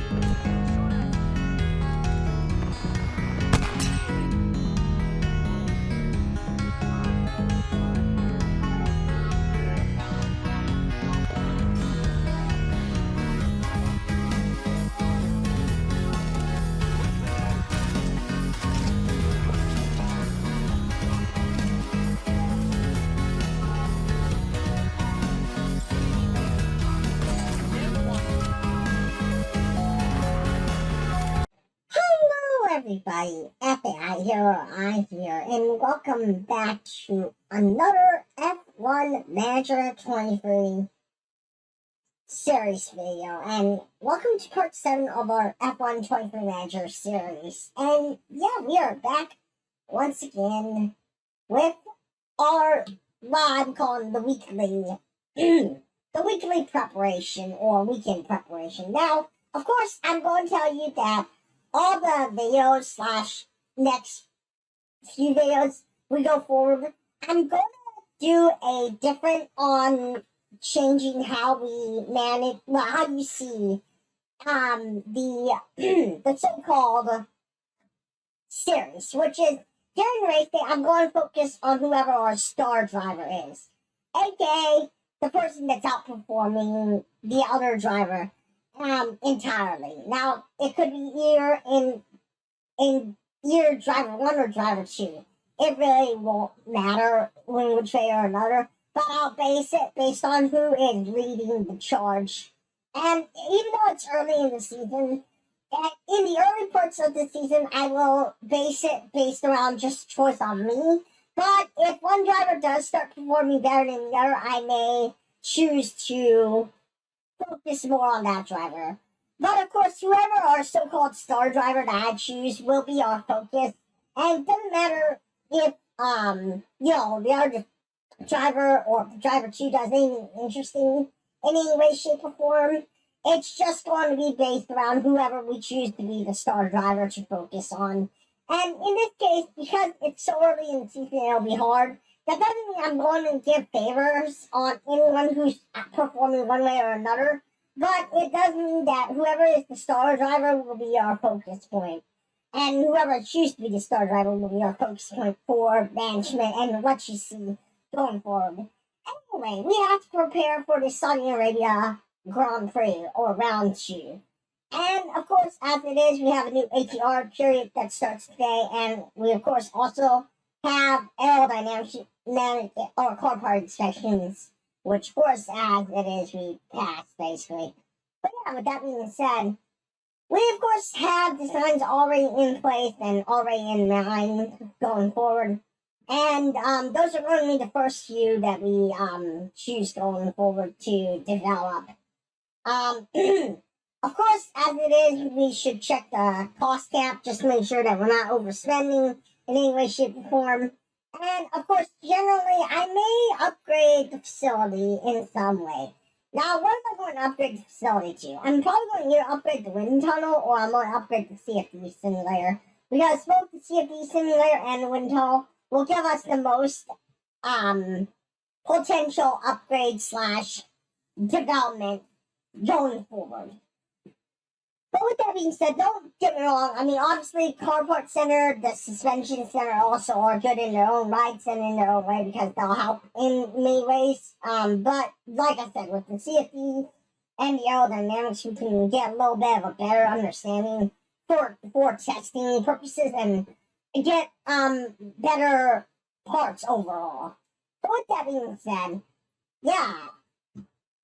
Hello, everybody. FAI here, I here, and welcome back to another F1 Manager 23 series video. And welcome to part 7 of our F1 23 Manager series. And yeah, we are back once again with our, I'm calling the weekly, the weekly preparation or weekend preparation. Now, of course, I'm going to tell you that all the videos slash next few videos we go forward, I'm going to do a different on changing how we manage, well, how you see the the so-called series, which is during race day. I'm going to focus on whoever our star driver is, aka the person that's outperforming the other driver entirely. Now, it could be either in either driver 1 or driver 2. It really won't matter in which way or another, but I'll base it based on who is leading the charge. And even though it's early in the season, in the early parts of the season, I will base it based around just choice on me. But if one driver does start performing better than the other, I may choose to focus more on that driver. But of course, whoever our so-called star driver that I choose will be our focus. And it doesn't matter if, the other driver or driver 2 does anything interesting in any way, shape, or form. It's just going to be based around whoever we choose to be the star driver to focus on. And in this case, because it's so early in the season, it'll be hard. That doesn't mean I'm going to give favors on anyone who's performing one way or another, but it does mean that whoever is the star driver will be our focus point, and whoever chooses to be the star driver will be our focus point for management and what you see going forward. Anyway, we have to prepare for the Saudi Arabia Grand Prix or round 2. And of course, as it is, we have a new ATR period that starts today, and we of course also have aerodynamic or car part inspections, which of course, as it is, we pass basically. But yeah, with that being said, we of course have designs already in place and already in mind going forward. And those are going to be the first few that we choose going forward to develop. Of course, as it is, we should check the cost cap just to make sure that we're not overspending in any way, shape, or form. And of course, generally, I may upgrade the facility in some way. Now, what am I going to upgrade the facility to? I'm probably going to either upgrade the wind tunnel or I'm going to upgrade the CFD simulator. Because both the CFD simulator and the wind tunnel will give us the most potential upgrade slash development going forward. But with that being said, don't get me wrong. I mean, obviously, Car Part Center, the Suspension Center also are good in their own rights and in their own way because they'll help in many ways. But like I said, with the CFD and the aerodynamics, we can get a little bit of a better understanding for testing purposes and get better parts overall. But with that being said, yeah.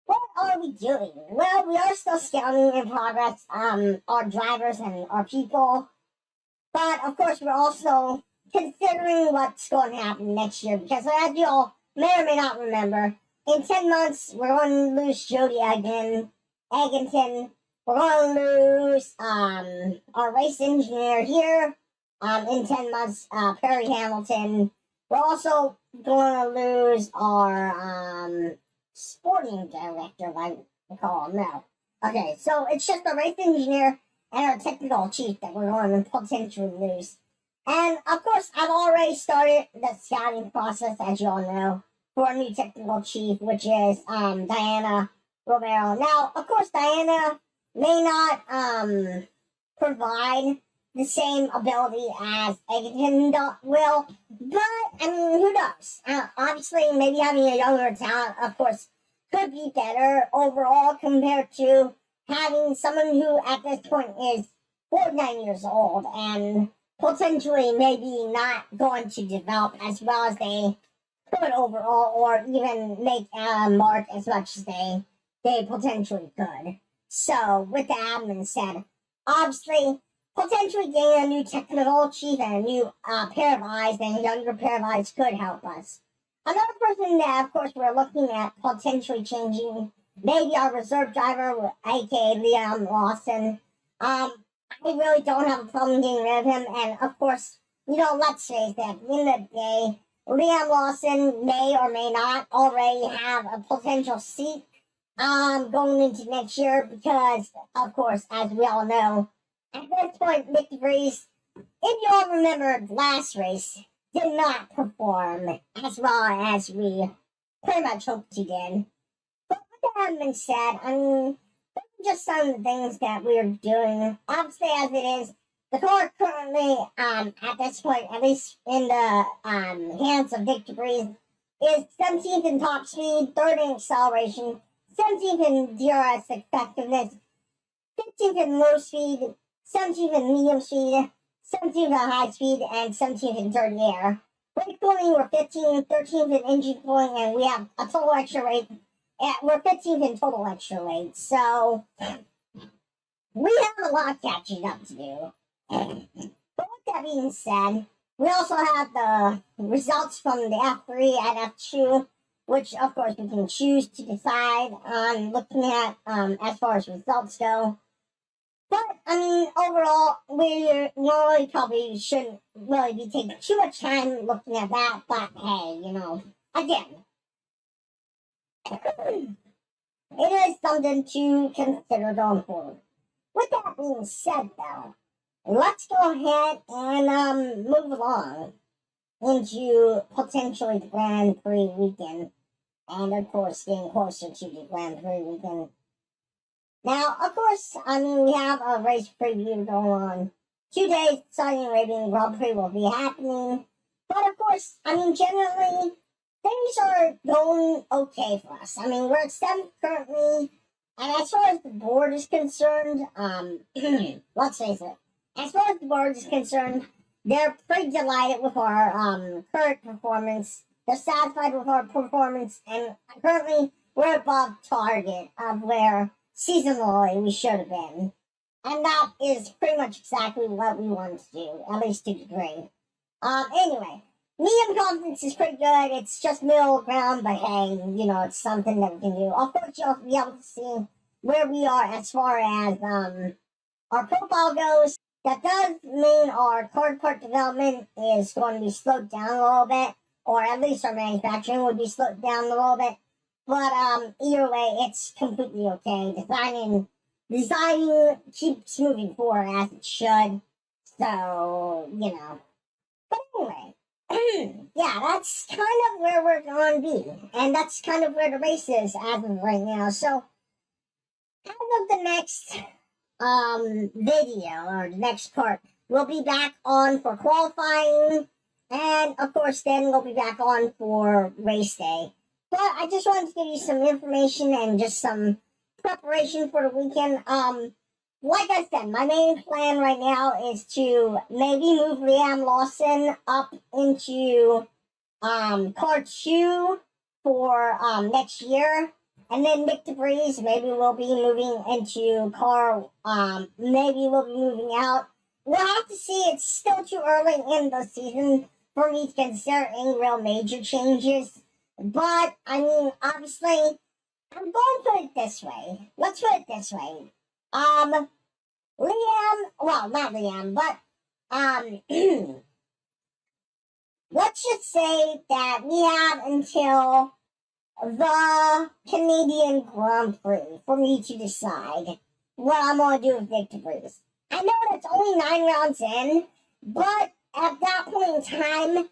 What are we doing? Well, we are still scouting in progress, our drivers and our people. But, of course, we're also considering what's going to happen next year. Because, as you all may or may not remember, in 10 months, we're going to lose Jody again, Egginton. We're going to lose our race engineer here in 10 months, Perry Hamilton. We're also going to lose our sporting director, like we call him now. Okay, so it's just the race engineer and our technical chief that we're going to potentially lose. And of course, I've already started the scouting process, as you all know, for a new technical chief, which is Diana Romero. Now, of course, Diana may not provide the same ability as Egerton will, but I mean, who knows? Obviously, maybe having a younger talent, of course, could be better overall compared to having someone who at this point is 49 years old and potentially maybe not going to develop as well as they could overall, or even make a mark as much as they potentially could. So, with that being said, obviously, potentially getting a new technical chief and a new pair of eyes and a younger pair of eyes could help us. Another person that, of course, we're looking at potentially changing, maybe our reserve driver, aka Liam Lawson. I really don't have a problem getting rid of him, and of course, let's face it, at the end of the day, Liam Lawson may or may not already have a potential seat going into next year because, of course, as we all know, at this point, Nick DeVries, if you all remember last race, did not perform as well as we pretty much hoped he did. But with that being said, I mean, just some of the things that we're doing. Obviously, as it is, the car currently, at this point, at least in the hands of Nick DeVries, is 17th in top speed, 3rd in acceleration, 17th in DRS effectiveness, 15th in low speed, 17th in medium speed, 17th in high speed, and 17th in dirty air. Brake cooling, we're 15th, 13th in engine cooling, and we have a total extra rate. We're 15th in total extra weight, so we have a lot of catching up to do. But with that being said, we also have the results from the F3 and F2, which of course we can choose to decide on looking at as far as results go. But I mean, overall, we really probably shouldn't really be taking too much time looking at that. But hey, again, it is something to consider going forward. With that being said, though, let's go ahead and move along into potentially the Grand Prix weekend, and of course, getting closer to the Grand Prix weekend. Now, of course, I mean, we have a race preview going on. 2 days, Saudi Arabian Grand Prix will be happening. But of course, I mean, generally, things are going okay for us. I mean, we're at 7th currently. And as far as the board is concerned, let's face it, as far as the board is concerned, they're pretty delighted with our current performance. They're satisfied with our performance, and currently we're above target of where seasonally we should have been. And that is pretty much exactly what we wanted to do, at least to a degree. Anyway, medium confidence is pretty good. It's just middle ground, but hey, it's something that we can do. Of course, you'll be able to see where we are as far as our profile goes. That does mean our card part development is going to be slowed down a little bit, or at least our manufacturing would be slowed down a little bit. But either way, it's completely okay. Designing keeps moving forward as it should. So, But anyway, yeah, that's kind of where we're going to be. And that's kind of where the race is as of right now. So, as of the next video, or the next part, we'll be back on for qualifying. And, of course, then we'll be back on for race day. But I just wanted to give you some information and just some preparation for the weekend. Like I said, my main plan right now is to maybe move Liam Lawson up into car 2 for next year. And then Nick DeVries, maybe we'll be moving into car, maybe we'll be moving out. We'll have to see. It's still too early in the season for me to consider any real major changes. But, I mean, obviously, I'm going to put it this way. Let's put it this way. Liam, well, not Liam, but, let's just say that we have until the Canadian Grand Prix for me to decide what I'm going to do with Nick DeVries. I know that's only 9 rounds in, but at that point in time,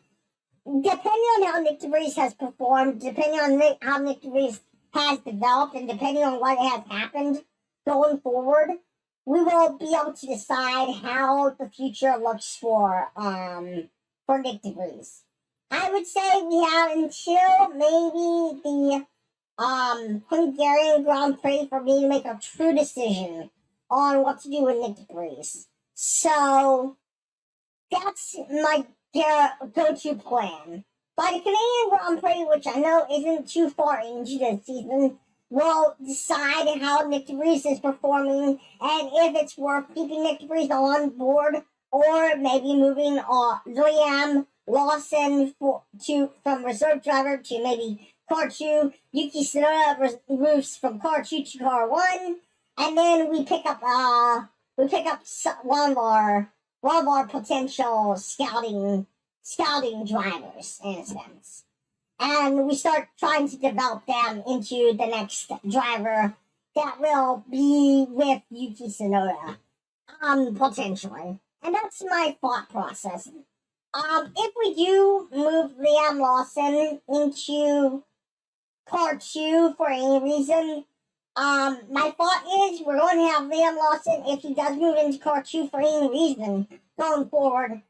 depending on how Nick DeVries has performed, depending on how Nick DeVries has developed, and depending on what has happened, going forward, we will be able to decide how the future looks for Nick DeVries. I would say we have until maybe the Hungarian Grand Prix for me to make a true decision on what to do with Nick DeVries. So that's my go-to plan. By the Canadian Grand Prix, which I know isn't too far into the season, we'll decide how Nick DeVries is performing and if it's worth keeping Nick DeVries on board or maybe moving Liam Lawson from reserve driver to maybe car 2. Yuki Tsunoda moves from car 2 to car 1, and then we pick up one of our potential scouting drivers in a sense, and we start trying to develop them into the next driver that will be with Yuki Tsunoda, potentially. And that's my thought process. If we do move Liam Lawson into car 2 for any reason, my thought is we're going to have Liam Lawson, if he does move into car 2 for any reason going forward,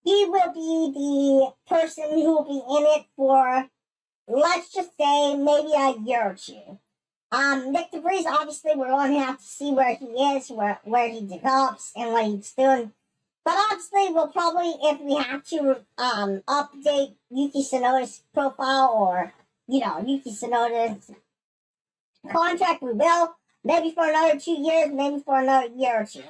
he will be the person who will be in it for, let's just say, maybe a year or two. Nick DeVries, obviously, we're going to have to see where he is, where he develops, and what he's doing. But obviously, we'll probably, if we have to update Yuki Tsunoda's profile or, Yuki Tsunoda's contract, we will. Maybe for another 2 years, maybe for another year or two.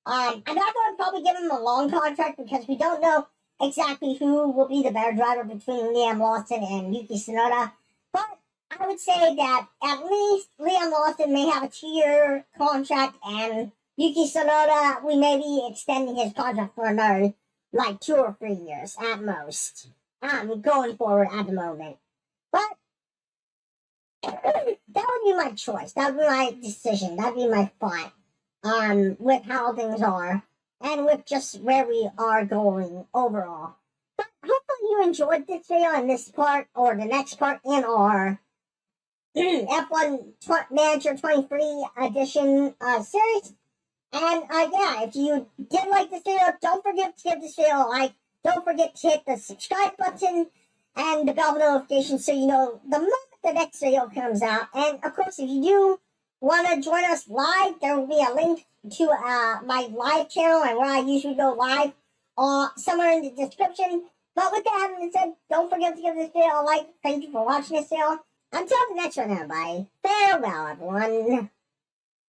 I'm not going to probably give him a long contract because we don't know exactly who will be the better driver between Liam Lawson and Yuki Tsunoda. But I would say that at least Liam Lawson may have a 2-year contract, and Yuki Tsunoda, we may be extending his contract for another, 2 or 3 years at most. Going forward at the moment. But that would be my choice. That would be my decision. That would be my thought. With how things are, and with just where we are going overall. But hopefully you enjoyed this video and this part, or the next part in our F1 Manager 23 edition series. And yeah, if you did like this video, don't forget to give this video a like. Don't forget to hit the subscribe button and the bell notification so you know the moment the next video comes out. And of course, if you do want to join us live, there will be a link to my live channel and where I usually go live somewhere in the description. But with that having been said, don't forget to give this video a like. Thank you for watching this video. Until the next one, everybody. Farewell, everyone.